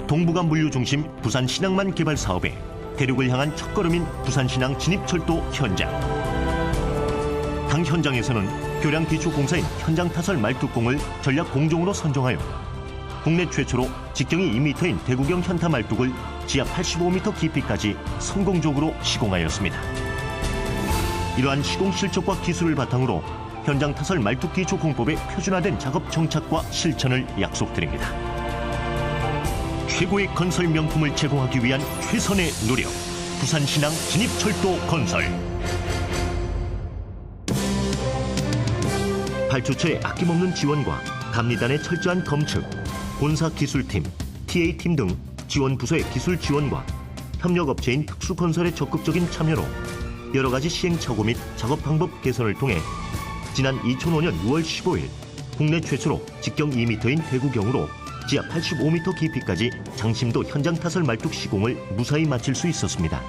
동북아 물류 중심 부산신항만 개발 사업에 대륙을 향한 첫걸음인 부산신항 진입철도 현장. 당 현장에서는 교량기초공사인 현장타설 말뚝공을 전략 공종으로 선정하여 국내 최초로 직경이 2m인 대구경 현타 말뚝을 지하 85m 깊이까지 성공적으로 시공하였습니다. 이러한 시공 실적과 기술을 바탕으로 현장 타설 말뚝 기초 공법의 표준화된 작업 정착과 실천을 약속드립니다. 최고의 건설 명품을 제공하기 위한 최선의 노력, 부산신항 진입철도 건설. 발주처의 아낌없는 지원과 감리단의 철저한 검측, 본사 기술팀, TA팀 등 지원 부서의 기술 지원과 협력업체인 특수건설의 적극적인 참여로 여러 가지 시행착오 및 작업 방법 개선을 통해 지난 2005년 6월 15일 국내 최초로 직경 2m인 대구경으로 지하 85m 깊이까지 장심도 현장 타설 말뚝 시공을 무사히 마칠 수 있었습니다.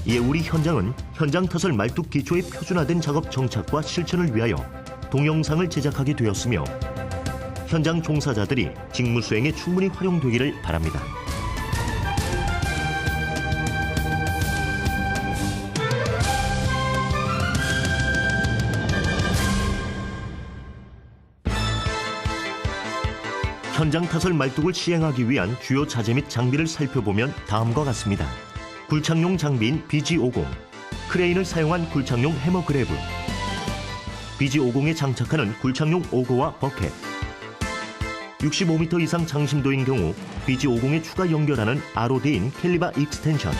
이에 우리 현장은 현장 타설 말뚝 기초의 표준화된 작업 정착과 실천을 위하여 동영상을 제작하게 되었으며 현장 종사자들이 직무 수행에 충분히 활용되기를 바랍니다. 현장 타설 말뚝을 시행하기 위한 주요 자재 및 장비를 살펴보면 다음과 같습니다. 굴착용 장비인 BG50, 크레인을 사용한 굴착용 해머 그래브, BG50에 장착하는 굴착용 오거와 버켓, 65m 이상 장심도인 경우 BG50에 추가 연결하는 ROD인 캘리바 익스텐션,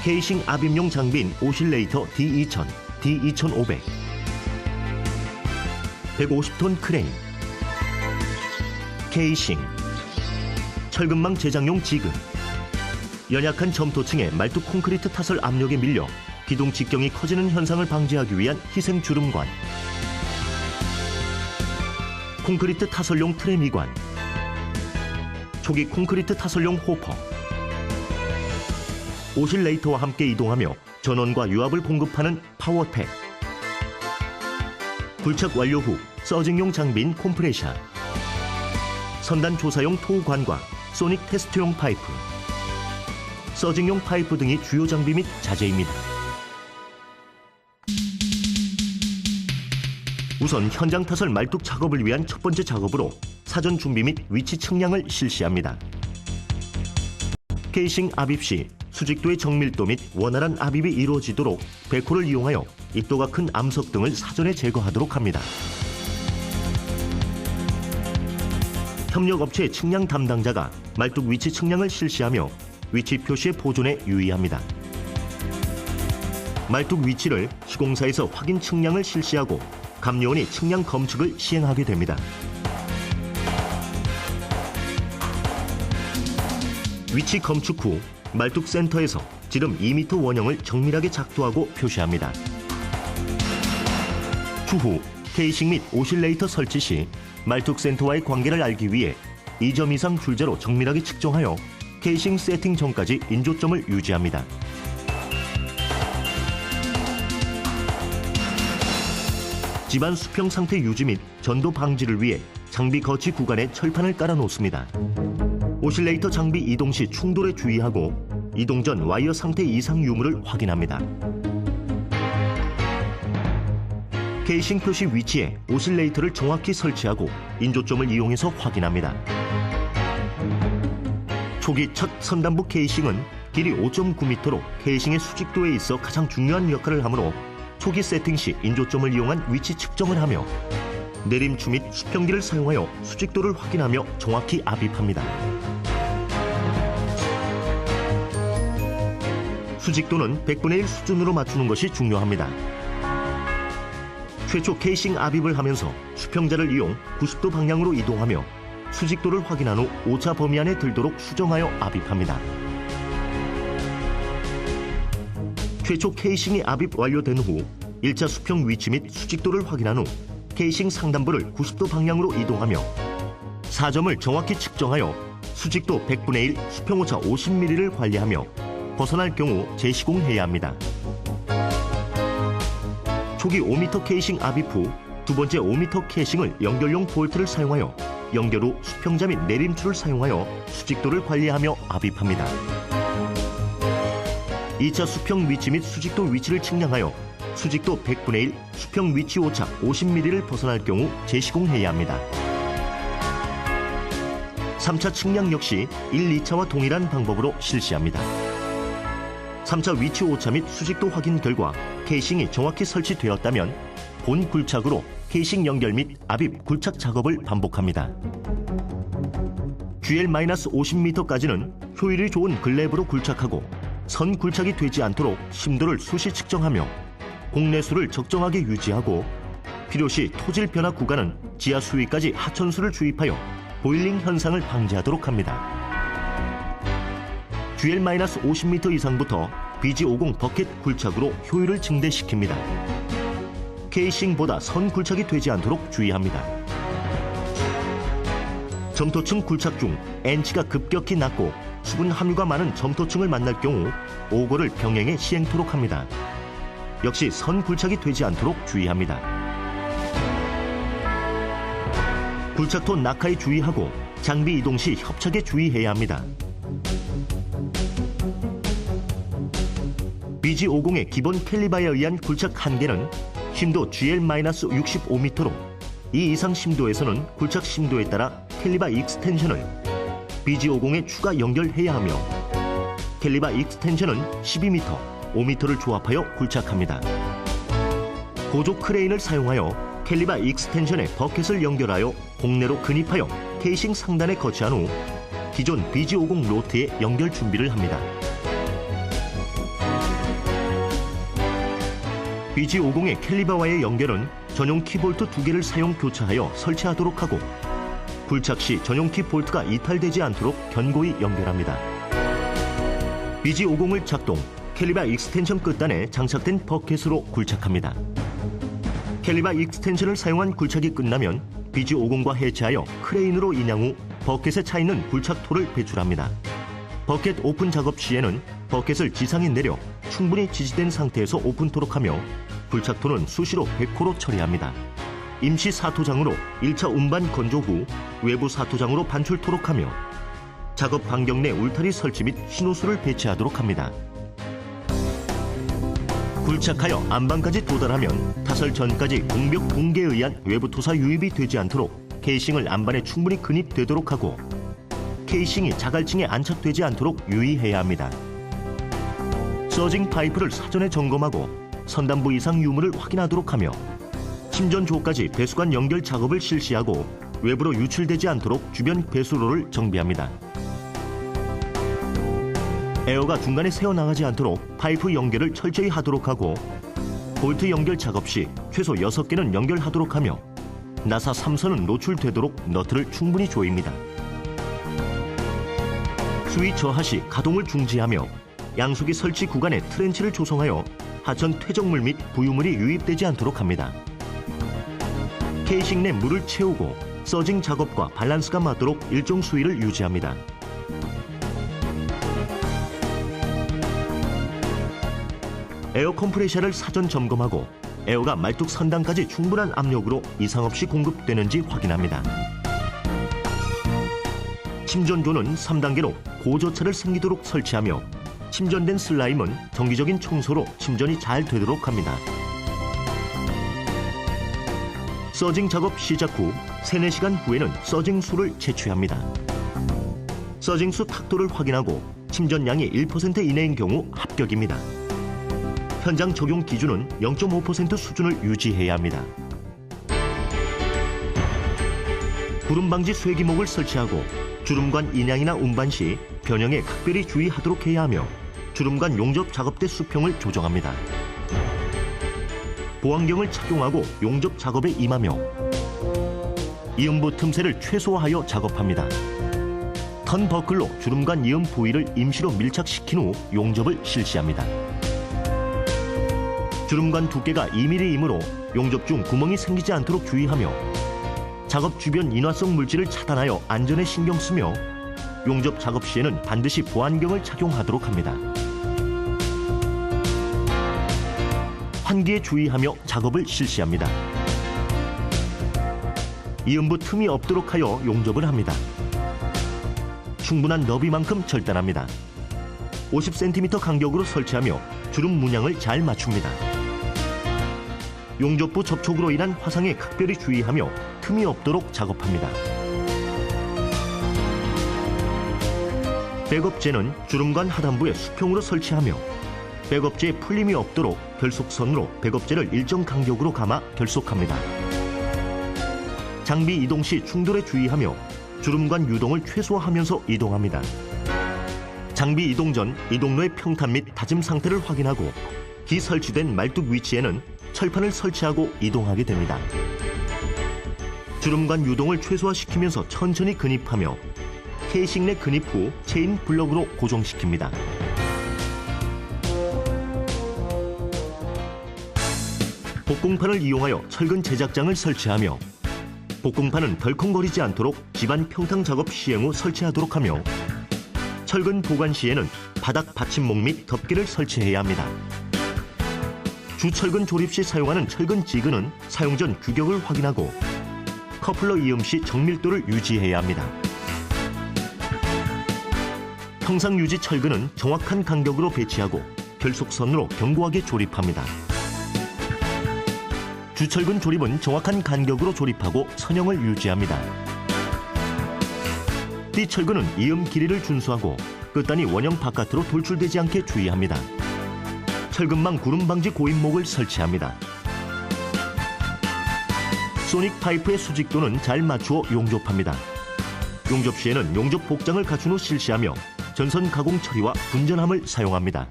케이싱 압입용 장비인 오실레이터 D2000, D2500, 150톤 크레인, 케이싱, 철근망 제작용 지금, 연약한 점토층의 말뚝 콘크리트 타설 압력에 밀려 기둥 직경이 커지는 현상을 방지하기 위한 희생 주름관, 콘크리트 타설용 트레 미관, 초기 콘크리트 타설용 호퍼, 오실레이터와 함께 이동하며 전원과 유압을 공급하는 파워팩, 굴착 완료 후 서징용 장비인 콤프레셔, 선단 조사용 토우 관과 소닉 테스트용 파이프, 서징용 파이프 등이 주요 장비 및 자재입니다. 우선 현장 타설 말뚝 작업을 위한 첫 번째 작업으로 사전 준비 및 위치 측량을 실시합니다. 케이싱 압입 시 수직도의 정밀도 및 원활한 압입이 이루어지도록 배코를 이용하여 입도가 큰 암석 등을 사전에 제거하도록 합니다. 협력업체의 측량 담당자가 말뚝 위치 측량을 실시하며 위치 표시의 보존에 유의합니다. 말뚝 위치를 시공사에서 확인 측량을 실시하고 감리원이 측량 검측을 시행하게 됩니다. 위치 검측 후 말뚝 센터에서 지름 2m 원형을 정밀하게 작도하고 표시합니다. 추후 케이싱 및 오실레이터 설치 시 말뚝 센터와의 관계를 알기 위해 2점 이상 줄자로 정밀하게 측정하여 케이싱 세팅 전까지 인조점을 유지합니다. 집안 수평 상태 유지 및 전도 방지를 위해 장비 거치 구간에 철판을 깔아 놓습니다. 오실레이터 장비 이동 시 충돌에 주의하고 이동 전 와이어 상태 이상 유무를 확인합니다. 케이싱 표시 위치에 오실레이터를 정확히 설치하고 인조점을 이용해서 확인합니다. 초기 첫 선단부 케이싱은 길이 5.9m로 케이싱의 수직도에 있어 가장 중요한 역할을 하므로 초기 세팅 시 인조점을 이용한 위치 측정을 하며 내림추 및 수평기를 사용하여 수직도를 확인하며 정확히 압입합니다. 수직도는 100분의 1 수준으로 맞추는 것이 중요합니다. 최초 케이싱 압입을 하면서 수평자를 이용 90도 방향으로 이동하며 수직도를 확인한 후 오차 범위 안에 들도록 수정하여 압입합니다. 최초 케이싱이 압입 완료된 후 1차 수평 위치 및 수직도를 확인한 후 케이싱 상단부를 90도 방향으로 이동하며 4점을 정확히 측정하여 수직도 100분의 1, 수평오차 50mm를 관리하며 벗어날 경우 재시공해야 합니다. 초기 5m 케이싱 압입 후 두 번째 5m 캐싱을 연결용 볼트를 사용하여 연결 후 수평자 및 내림줄을 사용하여 수직도를 관리하며 압입합니다. 2차 수평 위치 및 수직도 위치를 측량하여 수직도 100분의 1, 수평 위치 오차 50mm를 벗어날 경우 재시공해야 합니다. 3차 측량 역시 1, 2차와 동일한 방법으로 실시합니다. 3차 위치 오차 및 수직도 확인 결과 케이싱이 정확히 설치되었다면 본 굴착으로 케이싱 연결 및 압입 굴착 작업을 반복합니다. GL-50m까지는 효율이 좋은 글랩으로 굴착하고 선 굴착이 되지 않도록 심도를 수시 측정하며 공내수를 적정하게 유지하고 필요시 토질 변화 구간은 지하 수위까지 하천수를 주입하여 보일링 현상을 방지하도록 합니다. GL-50m 이상부터 BG50 버켓 굴착으로 효율을 증대시킵니다. 케이싱보다 선 굴착이 되지 않도록 주의합니다. 점토층 굴착 중 N치가 급격히 낮고 수분 함유가 많은 점토층을 만날 경우 오거를 병행해 시행토록 합니다. 역시 선 굴착이 되지 않도록 주의합니다. 굴착토 낙하에 주의하고 장비 이동 시 협착에 주의해야 합니다. BG50의 기본 캘리바에 의한 굴착 한계는 심도 GL-65m로 이 이상 심도에서는 굴착 심도에 따라 캘리바 익스텐션을 BG50에 추가 연결해야 하며 캘리바 익스텐션은 12m, 5m를 조합하여 굴착합니다. 보조 크레인을 사용하여 캘리바 익스텐션에 버켓을 연결하여 공내로 근입하여 케이싱 상단에 거치한 후 기존 BG50 로트에 연결 준비를 합니다. BG50의 캘리바와의 연결은 전용 키볼트 2개를 사용 교차하여 설치하도록 하고 굴착 시 전용 키볼트가 이탈되지 않도록 견고히 연결합니다. BG50을 작동, 캘리바 익스텐션 끝단에 장착된 버켓으로 굴착합니다. 캘리바 익스텐션을 사용한 굴착이 끝나면 BG50과 해체하여 크레인으로 인양 후 버켓에 차있는 굴착토를 배출합니다. 버켓 오픈 작업 시에는 버켓을 지상에 내려 충분히 지지된 상태에서 오픈토록 하며 굴착토는 수시로 100호로 처리합니다. 임시 사토장으로 1차 운반 건조 후 외부 사토장으로 반출토록 하며 작업 반경 내 울타리 설치 및 신호수를 배치하도록 합니다. 굴착하여 안방까지 도달하면 타설 전까지 공벽 붕괴에 의한 외부 토사 유입이 되지 않도록 케이싱을 안반에 충분히 근입되도록 하고 케이싱이 자갈층에 안착되지 않도록 유의해야 합니다. 서징 파이프를 사전에 점검하고 선단부 이상 유무를 확인하도록 하며 침전조까지 배수관 연결 작업을 실시하고 외부로 유출되지 않도록 주변 배수로를 정비합니다. 에어가 중간에 새어나가지 않도록 파이프 연결을 철저히 하도록 하고 볼트 연결 작업 시 최소 6개는 연결하도록 하며 나사 3선은 노출되도록 너트를 충분히 조입니다. 수위 저하 시 가동을 중지하며 양수기 설치 구간에 트렌치를 조성하여 하천 퇴적물 및 부유물이 유입되지 않도록 합니다. 케이싱 내 물을 채우고 서징 작업과 밸런스가 맞도록 일정 수위를 유지합니다. 에어 컴프레셔를 사전 점검하고 에어가 말뚝 선단까지 충분한 압력으로 이상 없이 공급되는지 확인합니다. 침전조는 3단계로 고저차를 생기도록 설치하며 침전된 슬라임은 정기적인 청소로 침전이 잘 되도록 합니다. 서징 작업 시작 후 3-4시간 후에는 서징수를 채취합니다. 서징수 탁도를 확인하고 침전량이 1% 이내인 경우 합격입니다. 현장 적용 기준은 0.5% 수준을 유지해야 합니다. 구름 방지 쇠기목을 설치하고 주름관 인양이나 운반 시 변형에 각별히 주의하도록 해야 하며 주름관 용접 작업대 수평을 조정합니다. 보안경을 착용하고 용접 작업에 임하며 이음부 틈새를 최소화하여 작업합니다. 턴버클로 주름관 이음 부위를 임시로 밀착시킨 후 용접을 실시합니다. 주름관 두께가 2mm이므로 용접 중 구멍이 생기지 않도록 주의하며 작업 주변 인화성 물질을 차단하여 안전에 신경 쓰며 용접 작업 시에는 반드시 보안경을 착용하도록 합니다. 환기에 주의하며 작업을 실시합니다. 이음부 틈이 없도록 하여 용접을 합니다. 충분한 너비만큼 절단합니다. 50cm 간격으로 설치하며 주름 문양을 잘 맞춥니다. 용접부 접촉으로 인한 화상에 각별히 주의하며 틈이 없도록 작업합니다. 백업재는 주름관 하단부에 수평으로 설치하며 백업재에 풀림이 없도록 결속선으로 백업재를 일정 간격으로 감아 결속합니다. 장비 이동 시 충돌에 주의하며 주름관 유동을 최소화하면서 이동합니다. 장비 이동 전 이동로의 평탄 및 다짐 상태를 확인하고 기 설치된 말뚝 위치에는 철판을 설치하고 이동하게 됩니다. 주름관 유동을 최소화시키면서 천천히 근입하며 케이싱 내 근입 후 체인 블럭으로 고정시킵니다. 복궁판을 이용하여 철근 제작장을 설치하며 복궁판은 덜컹거리지 않도록 집안 평탕 작업 시행 후 설치하도록 하며 철근 보관 시에는 바닥 받침목 및 덮개를 설치해야 합니다. 주철근 조립 시 사용하는 철근 지그는 사용 전 규격을 확인하고 커플러 이음 시 정밀도를 유지해야 합니다. 형상 유지 철근은 정확한 간격으로 배치하고 결속선으로 견고하게 조립합니다. 주철근 조립은 정확한 간격으로 조립하고 선형을 유지합니다. 띠철근은 이음 길이를 준수하고 끝단이 원형 바깥으로 돌출되지 않게 주의합니다. 철근망 구름 방지 고인목을 설치합니다. 소닉 파이프의 수직도는 잘 맞추어 용접합니다. 용접 시에는 용접 복장을 갖춘 후 실시하며 전선 가공 처리와 분전함을 사용합니다.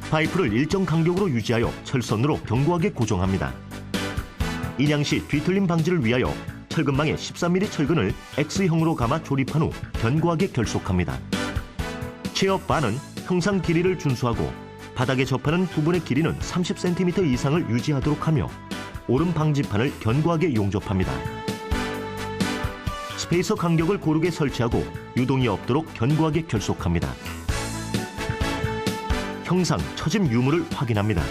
파이프를 일정 간격으로 유지하여 철선으로 견고하게 고정합니다. 인양 시 뒤틀림 방지를 위하여 철근망에 13mm 철근을 X형으로 감아 조립한 후 견고하게 결속합니다. 체업 바는 형상 길이를 준수하고 바닥에 접하는 부분의 길이는 30cm 이상을 유지하도록 하며 오름 방지판을 견고하게 용접합니다. 스페이서 간격을 고르게 설치하고 유동이 없도록 견고하게 결속합니다. 형상, 처짐 유무를 확인합니다.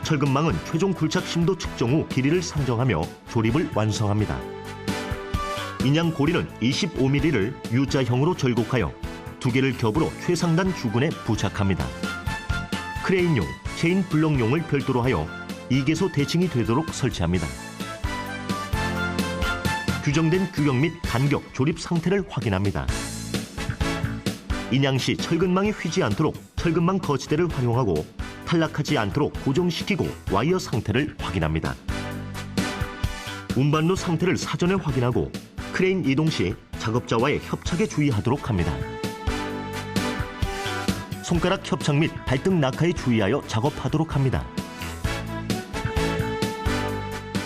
철근망은 최종 굴착 심도 측정 후 길이를 상정하며 조립을 완성합니다. 인양 고리는 25mm를 U자형으로 절곡하여 두 개를 겹으로 최상단 주근에 부착합니다. 크레인용, 체인 블럭용을 별도로 하여 2개소 대칭이 되도록 설치합니다. 규정된 규격 및 간격, 조립 상태를 확인합니다. 인양 시 철근망이 휘지 않도록 철근망 거치대를 활용하고 탈락하지 않도록 고정시키고 와이어 상태를 확인합니다. 운반로 상태를 사전에 확인하고 크레인 이동 시 작업자와의 협착에 주의하도록 합니다. 손가락 협착 및 발등 낙하에 주의하여 작업하도록 합니다.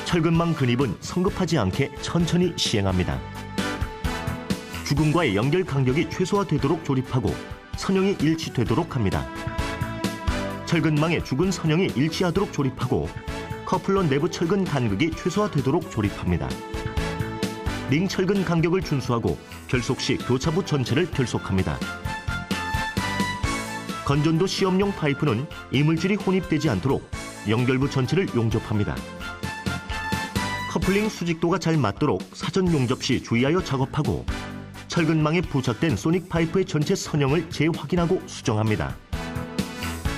철근망 근입은 성급하지 않게 천천히 시행합니다. 주근과의 연결 간격이 최소화되도록 조립하고 선형이 일치되도록 합니다. 철근망의 주근 선형이 일치하도록 조립하고 커플러 내부 철근 간극이 최소화되도록 조립합니다. 링 철근 간격을 준수하고 결속 시 교차부 전체를 결속합니다. 건전도 시험용 파이프는 이물질이 혼입되지 않도록 연결부 전체를 용접합니다. 커플링 수직도가 잘 맞도록 사전 용접 시 주의하여 작업하고 철근망에 부착된 소닉 파이프의 전체 선형을 재확인하고 수정합니다.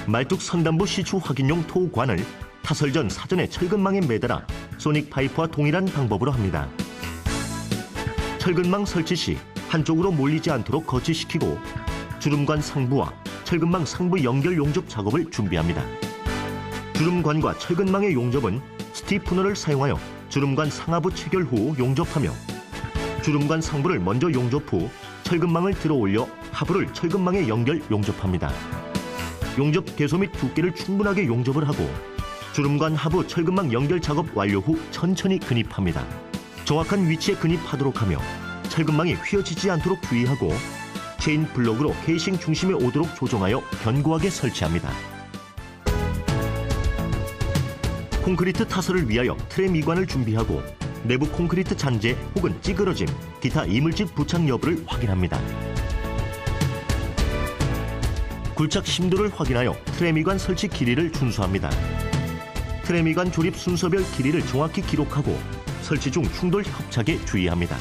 말뚝 선단부 시추 확인용 토관을 타설 전 사전에 철근망에 매달아 소닉 파이프와 동일한 방법으로 합니다. 철근망 설치 시 한쪽으로 몰리지 않도록 거치시키고 주름관 상부와 철근망 상부 연결 용접 작업을 준비합니다. 주름관과 철근망의 용접은 스티프너를 사용하여 주름관 상하부 체결 후 용접하며 주름관 상부를 먼저 용접 후 철근망을 들어 올려 하부를 철근망에 연결 용접합니다. 용접 개소 및 두께를 충분하게 용접을 하고 주름관 하부 철근망 연결 작업 완료 후 천천히 근입합니다. 정확한 위치에 근입하도록 하며 철근망이 휘어지지 않도록 주의하고 체인 블럭으로 케이싱 중심에 오도록 조정하여 견고하게 설치합니다. 콘크리트 타설을 위하여 트레 미관을 준비하고 내부 콘크리트 잔재 혹은 찌그러짐, 기타 이물질 부착 여부를 확인합니다. 굴착 심도를 확인하여 트레 미관 설치 길이를 준수합니다. 트레미관 조립 순서별 길이를 정확히 기록하고 설치 중 충돌 협착에 주의합니다.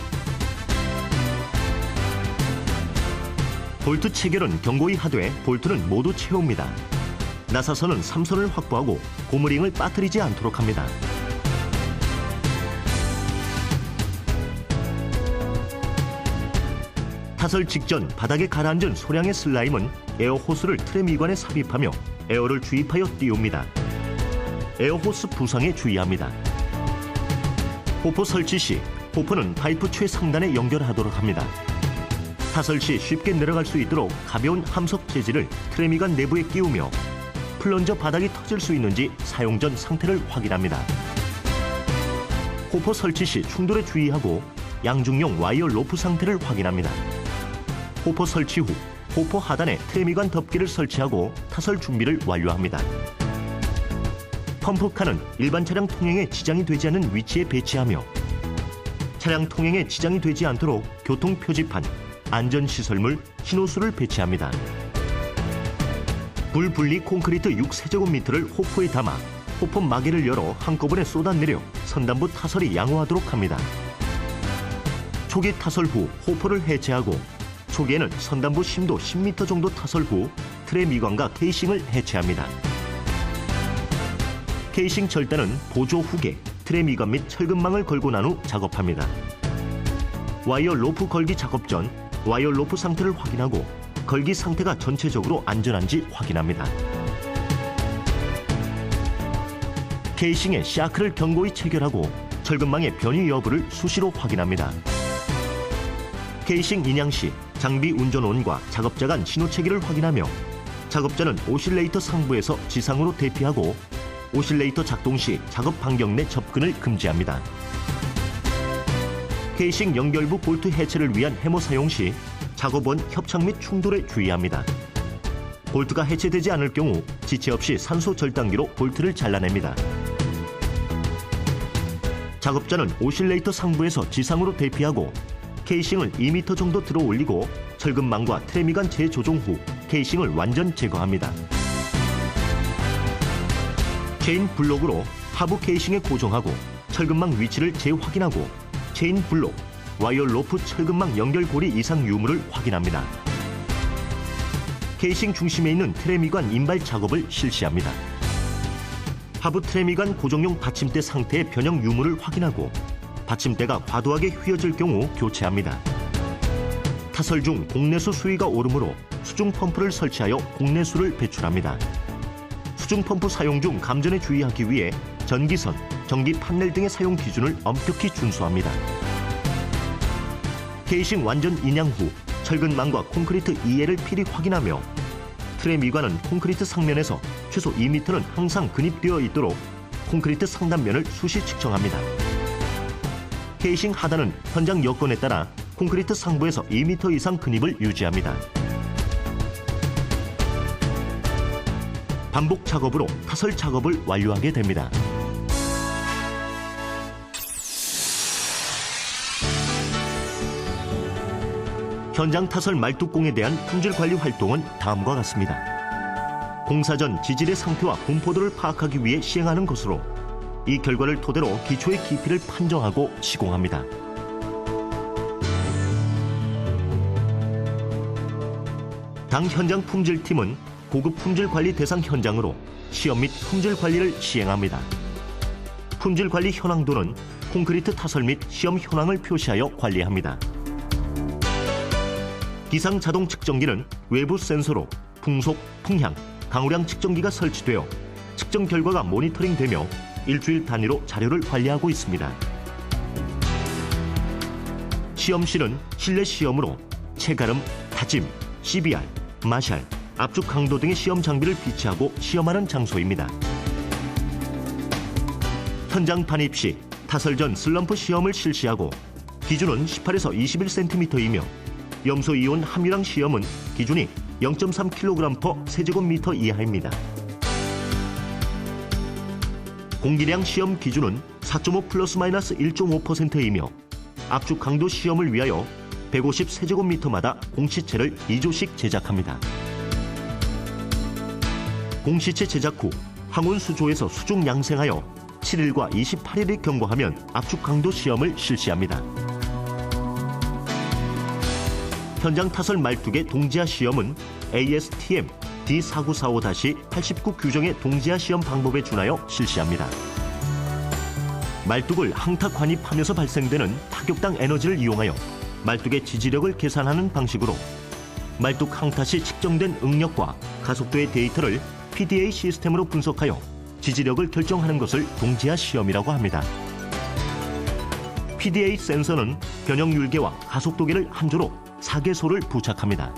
볼트 체결은 경고히 하되 볼트는 모두 채웁니다. 나사선은 3선을 확보하고 고무링을 빠뜨리지 않도록 합니다. 타설 직전 바닥에 가라앉은 소량의 슬라임은 에어 호스를 트레미관에 삽입하며 에어를 주입하여 띄웁니다. 에어 호스 부상에 주의합니다. 호포 설치 시 호포는 파이프 최상단에 연결하도록 합니다. 타설 시 쉽게 내려갈 수 있도록 가벼운 함석 재질을 트레미관 내부에 끼우며 플런저 바닥이 터질 수 있는지 사용 전 상태를 확인합니다. 호포 설치 시 충돌에 주의하고 양중용 와이어 로프 상태를 확인합니다. 호포 설치 후 호포 하단에 트레미관 덮개를 설치하고 타설 준비를 완료합니다. 펌프칸은 일반 차량 통행에 지장이 되지 않는 위치에 배치하며 차량 통행에 지장이 되지 않도록 교통 표지판, 안전시설물, 신호수를 배치합니다. 불분리 콘크리트 6세제곱미터를 호포에 담아 호포 마개를 열어 한꺼번에 쏟아내려 선단부 타설이 양호하도록 합니다. 초기 타설 후 호포를 해체하고 초기에는 선단부 심도 10m 정도 타설 후 트레 미관과 케이싱을 해체합니다. 케이싱 절단은 보조 후계, 트레 미관 및 철근망을 걸고 난 후 작업합니다. 와이어 로프 걸기 작업 전 와이어 로프 상태를 확인하고 걸기 상태가 전체적으로 안전한지 확인합니다. 케이싱에 샤크를 견고히 체결하고 철근망의 변위 여부를 수시로 확인합니다. 케이싱 인양 시 장비 운전원과 작업자 간 신호체계를 확인하며 작업자는 오실레이터 상부에서 지상으로 대피하고 오실레이터 작동 시 작업 반경 내 접근을 금지합니다. 케이싱 연결부 볼트 해체를 위한 해머 사용 시 작업원 협착 및 충돌에 주의합니다. 볼트가 해체되지 않을 경우 지체 없이 산소 절단기로 볼트를 잘라냅니다. 작업자는 오실레이터 상부에서 지상으로 대피하고 케이싱을 2m 정도 들어 올리고 철근망과 트레미관 재조종 후 케이싱을 완전 제거합니다. 체인 블록으로 하부 케이싱에 고정하고 철근망 위치를 재확인하고 체인 블록, 와이어 로프 철근망 연결고리 이상 유무를 확인합니다. 케이싱 중심에 있는 트레미관 인발 작업을 실시합니다. 하부 트레미관 고정용 받침대 상태의 변형 유무를 확인하고 받침대가 과도하게 휘어질 경우 교체합니다. 타설 중 공내수 수위가 오르므로 수중 펌프를 설치하여 공내수를 배출합니다. 수중 펌프 사용 중 감전에 주의하기 위해 전기선, 전기 판넬 등의 사용 기준을 엄격히 준수합니다. 케이싱 완전 인양 후 철근망과 콘크리트 이해를 필히 확인하며 트레 미관은 콘크리트 상면에서 최소 2m는 항상 근입되어 있도록 콘크리트 상단면을 수시 측정합니다. 케이싱 하단은 현장 여건에 따라 콘크리트 상부에서 2m 이상 근입을 유지합니다. 반복 작업으로 타설 작업을 완료하게 됩니다. 현장 타설 말뚝공에 대한 품질 관리 활동은 다음과 같습니다. 공사 전 지질의 상태와 분포도를 파악하기 위해 시행하는 것으로 이 결과를 토대로 기초의 깊이를 판정하고 시공합니다. 당 현장 품질팀은 고급 품질 관리 대상 현장으로 시험 및 품질 관리를 시행합니다. 품질 관리 현황도는 콘크리트 타설 및 시험 현황을 표시하여 관리합니다. 기상 자동 측정기는 외부 센서로 풍속, 풍향, 강우량 측정기가 설치되어 측정 결과가 모니터링되며 일주일 단위로 자료를 관리하고 있습니다. 시험실은 실내 시험으로 체가름, 다짐, CBR, 마샬, 압축 강도 등의 시험 장비를 비치하고 시험하는 장소입니다. 현장 반입 시 타설 전 슬럼프 시험을 실시하고 기준은 18에서 21cm이며 염소이온 함유량 시험은 기준이 0.3kg/세제곱미터 이하입니다. 공기량 시험 기준은 4.5 플러스 마이너스 1.5%이며 압축 강도 시험을 위하여 150세제곱미터마다 공시체를 2조씩 제작합니다. 공시체 제작 후 항온 수조에서 수중 양생하여 7일과 28일을 경과하면 압축 강도 시험을 실시합니다. 현장 타설 말뚝의 동지화 시험은 ASTM D4945-89 규정의 동지화 시험 방법에 준하여 실시합니다. 말뚝을 항타 관입하면서 발생되는 타격당 에너지를 이용하여 말뚝의 지지력을 계산하는 방식으로 말뚝 항타 시 측정된 응력과 가속도의 데이터를 PDA 시스템으로 분석하여 지지력을 결정하는 것을 동지화 시험이라고 합니다. PDA 센서는 변형 율계와 가속도계를 한 조로 4개소를 부착합니다.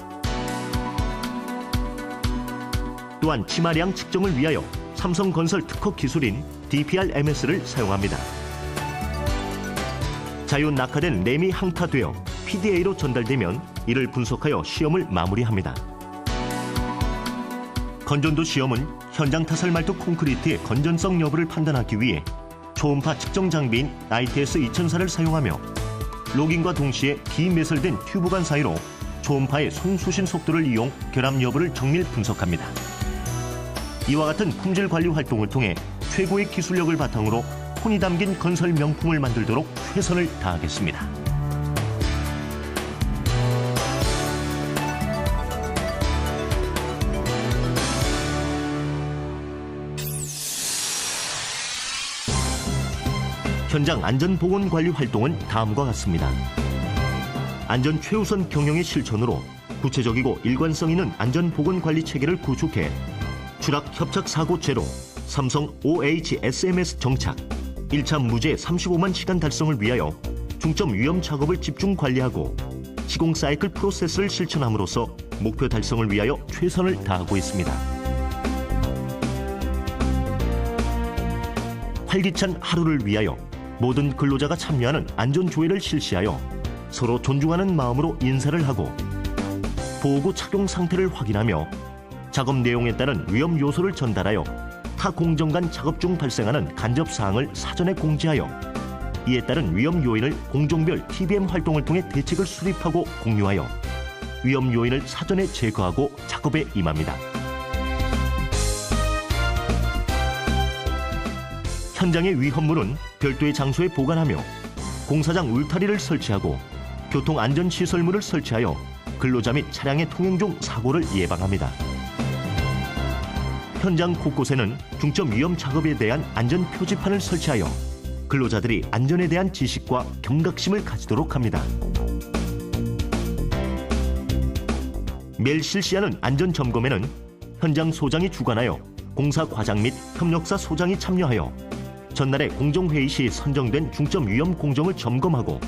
또한 치마량 측정을 위하여 삼성건설 특허 기술인 DPRMS를 사용합니다. 자유 낙하된 램이 항타되어 PDA로 전달되면 이를 분석하여 시험을 마무리합니다. 건전도 시험은 현장 타설 말뚝 콘크리트의 건전성 여부를 판단하기 위해 초음파 측정 장비인 ITS 2004를 사용하며 로깅과 동시에 비매설된 튜브관 사이로 초음파의 송수신 속도를 이용 결합 여부를 정밀 분석합니다. 이와 같은 품질 관리 활동을 통해 최고의 기술력을 바탕으로 혼이 담긴 건설 명품을 만들도록 최선을 다하겠습니다. 현장 안전보건관리 활동은 다음과 같습니다. 안전 최우선 경영의 실천으로 구체적이고 일관성 있는 안전보건관리 체계를 구축해 추락 협착 사고 제로, 삼성 OHSMS 정착, 1차 무죄 35만 시간 달성을 위하여 중점 위험 작업을 집중 관리하고 시공 사이클 프로세스를 실천함으로써 목표 달성을 위하여 최선을 다하고 있습니다. 활기찬 하루를 위하여 모든 근로자가 참여하는 안전조회를 실시하여 서로 존중하는 마음으로 인사를 하고 보호구 착용 상태를 확인하며 작업 내용에 따른 위험 요소를 전달하여 타 공정 간 작업 중 발생하는 간접 사항을 사전에 공지하여 이에 따른 위험 요인을 공종별 TBM 활동을 통해 대책을 수립하고 공유하여 위험 요인을 사전에 제거하고 작업에 임합니다. 현장의 위험물은 별도의 장소에 보관하며 공사장 울타리를 설치하고 교통안전시설물을 설치하여 근로자 및 차량의 통행 중 사고를 예방합니다. 현장 곳곳에는 중점 위험 작업에 대한 안전 표지판을 설치하여 근로자들이 안전에 대한 지식과 경각심을 가지도록 합니다. 매일 실시하는 안전점검에는 현장 소장이 주관하여 공사 과장 및 협력사 소장이 참여하여 전날의 공정회의 시 선정된 중점 위험 공정을 점검하고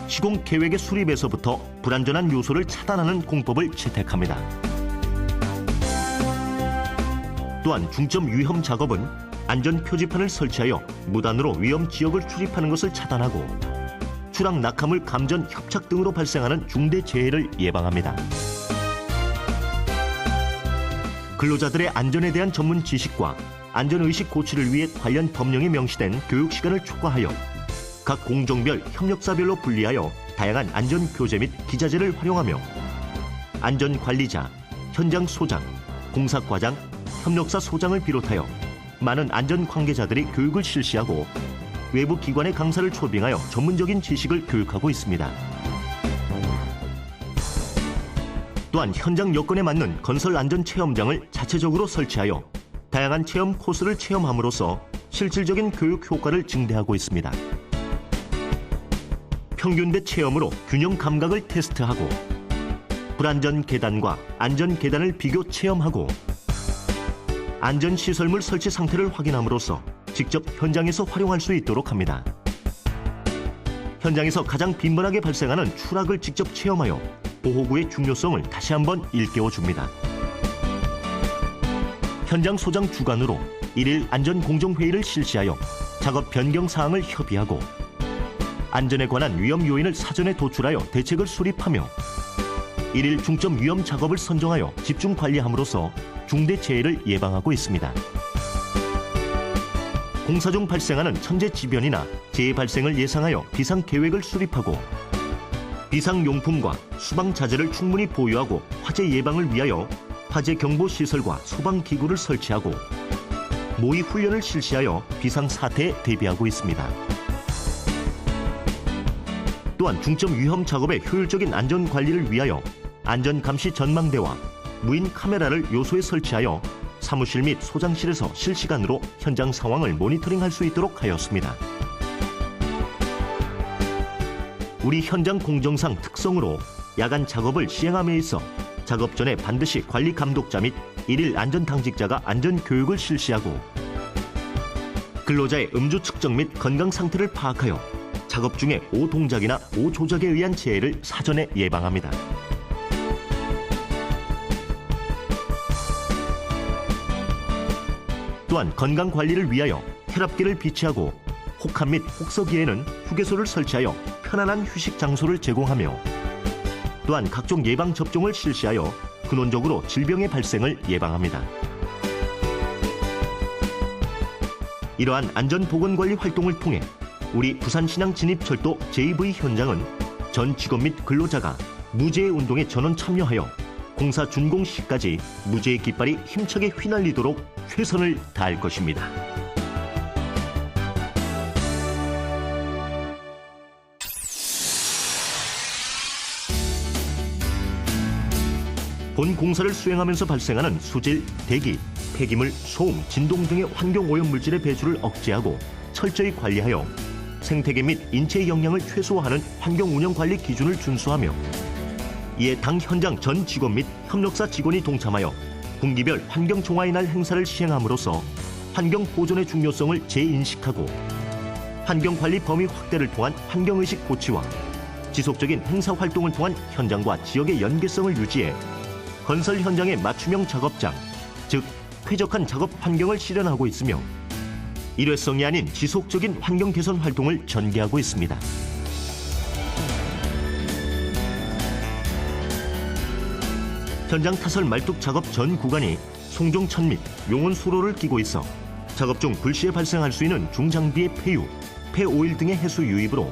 시공 계획의 수립에서부터 불안전한 요소를 차단하는 공법을 채택합니다. 또한 중점 위험 작업은 안전 표지판을 설치하여 무단으로 위험 지역을 출입하는 것을 차단하고 추락 낙하물 감전 협착 등으로 발생하는 중대 재해를 예방합니다. 근로자들의 안전에 대한 전문 지식과 안전의식 고취를 위해 관련 법령에 명시된 교육 시간을 초과하여 각 공정별 협력사별로 분리하여 다양한 안전교재 및 기자재를 활용하며 안전관리자, 현장 소장, 공사과장, 협력사 소장을 비롯하여 많은 안전 관계자들이 교육을 실시하고 외부 기관의 강사를 초빙하여 전문적인 지식을 교육하고 있습니다. 또한 현장 여건에 맞는 건설 안전 체험장을 자체적으로 설치하여 다양한 체험 코스를 체험함으로써 실질적인 교육 효과를 증대하고 있습니다. 평균대 체험으로 균형 감각을 테스트하고 불안전 계단과 안전 계단을 비교 체험하고 안전시설물 설치 상태를 확인함으로써 직접 현장에서 활용할 수 있도록 합니다. 현장에서 가장 빈번하게 발생하는 추락을 직접 체험하여 보호구의 중요성을 다시 한번 일깨워줍니다. 현장 소장 주관으로 1일 안전공정회의를 실시하여 작업 변경 사항을 협의하고 안전에 관한 위험 요인을 사전에 도출하여 대책을 수립하며 1일 중점 위험 작업을 선정하여 집중 관리함으로써 중대 재해를 예방하고 있습니다. 공사 중 발생하는 천재지변이나 재해 발생을 예상하여 비상 계획을 수립하고 비상용품과 수방자재를 충분히 보유하고 화재 예방을 위하여 화재 경보 시설과 소방기구를 설치하고 모의 훈련을 실시하여 비상사태에 대비하고 있습니다. 또한 중점 위험 작업의 효율적인 안전관리를 위하여 안전감시 전망대와 무인 카메라를 요소에 설치하여 사무실 및 소장실에서 실시간으로 현장 상황을 모니터링할 수 있도록 하였습니다. 우리 현장 공정상 특성으로 야간 작업을 시행함에 있어 작업 전에 반드시 관리 감독자 및 일일 안전당직자가 안전교육을 실시하고 근로자의 음주 측정 및 건강 상태를 파악하여 작업 중에 오동작이나 오조작에 의한 재해를 사전에 예방합니다. 또한 건강관리를 위하여 혈압계를 비치하고 혹한 및 혹서기에는 휴게소를 설치하여 편안한 휴식 장소를 제공하며 또한 각종 예방접종을 실시하여 근원적으로 질병의 발생을 예방합니다. 이러한 안전보건관리 활동을 통해 우리 부산신항 진입철도 JV 현장은 전 직원 및 근로자가 무제의 운동에 전원 참여하여 공사 준공 시까지 무제의 깃발이 힘차게 휘날리도록 최선을 다할 것입니다. 본 공사를 수행하면서 발생하는 수질, 대기, 폐기물, 소음, 진동 등의 환경오염물질의 배출을 억제하고 철저히 관리하여 생태계 및 인체의 영향을 최소화하는 환경운영관리 기준을 준수하며 이에 당 현장 전 직원 및 협력사 직원이 동참하여 분기별 환경종화의 날 행사를 시행함으로써 환경보존의 중요성을 재인식하고 환경관리 범위 확대를 통한 환경의식 고취와 지속적인 행사활동을 통한 현장과 지역의 연계성을 유지해 건설 현장의 맞춤형 작업장, 즉 쾌적한 작업 환경을 실현하고 있으며 일회성이 아닌 지속적인 환경 개선 활동을 전개하고 있습니다. 현장 타설 말뚝 작업 전 구간이 송종천 및 용원 수로를 끼고 있어 작업 중 불시에 발생할 수 있는 중장비의 폐유, 폐오일 등의 해수 유입으로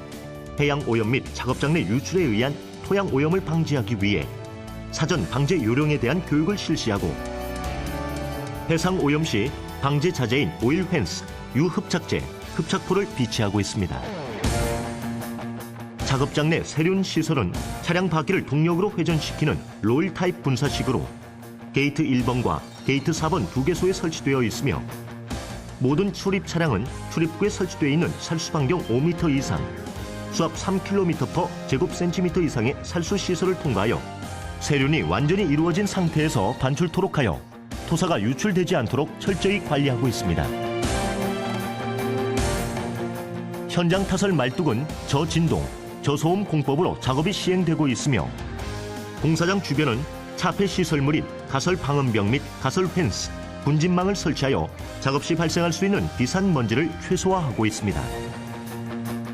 해양 오염 및 작업장 내 유출에 의한 토양 오염을 방지하기 위해 사전 방제 요령에 대한 교육을 실시하고 해상 오염 시 방제 자재인 오일 펜스, 유흡착제, 흡착포를 비치하고 있습니다. 작업장 내 세륜 시설은 차량 바퀴를 동력으로 회전시키는 롤 타입 분사식으로 게이트 1번과 게이트 4번 두 개소에 설치되어 있으며 모든 출입 차량은 출입구에 설치되어 있는 살수 반경 5m 이상, 수압 3km/제곱센티미터 이상의 살수 시설을 통과하여 세륜이 완전히 이루어진 상태에서 반출토록 하여 토사가 유출되지 않도록 철저히 관리하고 있습니다. 현장 타설 말뚝은 저진동, 저소음 공법으로 작업이 시행되고 있으며 공사장 주변은 차폐 시설물인 가설 방음벽 및 가설 펜스, 분진망을 설치하여 작업 시 발생할 수 있는 비산 먼지를 최소화하고 있습니다.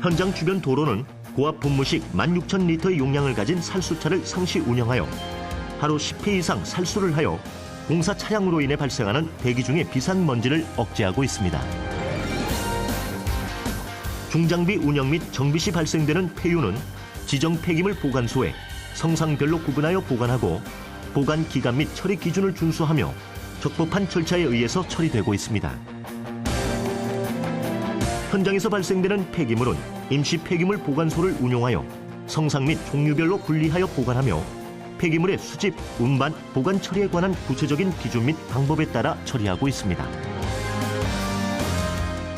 현장 주변 도로는 고압 분무식 16,000리터의 용량을 가진 살수차를 상시 운영하여 하루 10회 이상 살수를 하여 공사 차량으로 인해 발생하는 대기 중의 비산 먼지를 억제하고 있습니다. 중장비 운영 및 정비 시 발생되는 폐유는 지정 폐기물 보관소에 성상별로 구분하여 보관하고 보관 기간 및 처리 기준을 준수하며 적법한 절차에 의해서 처리되고 있습니다. 현장에서 발생되는 폐기물은 임시 폐기물 보관소를 운용하여 성상 및 종류별로 분리하여 보관하며 폐기물의 수집, 운반, 보관 처리에 관한 구체적인 기준 및 방법에 따라 처리하고 있습니다.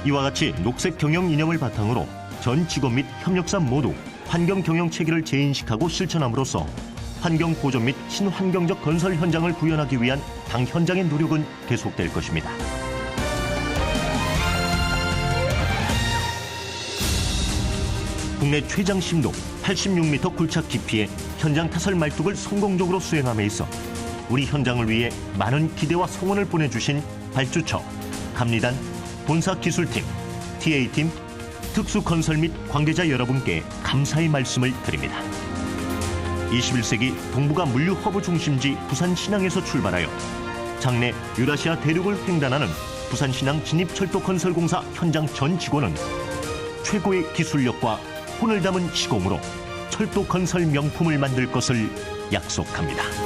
이와 같이 녹색 경영 이념을 바탕으로 전 직원 및 협력사 모두 환경 경영 체계를 재인식하고 실천함으로써 환경 보존 및 친환경적 건설 현장을 구현하기 위한 당 현장의 노력은 계속될 것입니다. 국내 최장 심도 86m 굴착 깊이의 현장 타설 말뚝을 성공적으로 수행함에 있어 우리 현장을 위해 많은 기대와 성원을 보내주신 발주처, 감리단, 본사기술팀, TA팀, 특수건설 및 관계자 여러분께 감사의 말씀을 드립니다. 21세기 동북아 물류 허브 중심지 부산신항에서 출발하여 장래 유라시아 대륙을 횡단하는 부산신항 진입철도건설공사 현장 전 직원은 최고의 기술력과 혼을 담은 시공으로 철도 건설 명품을 만들 것을 약속합니다.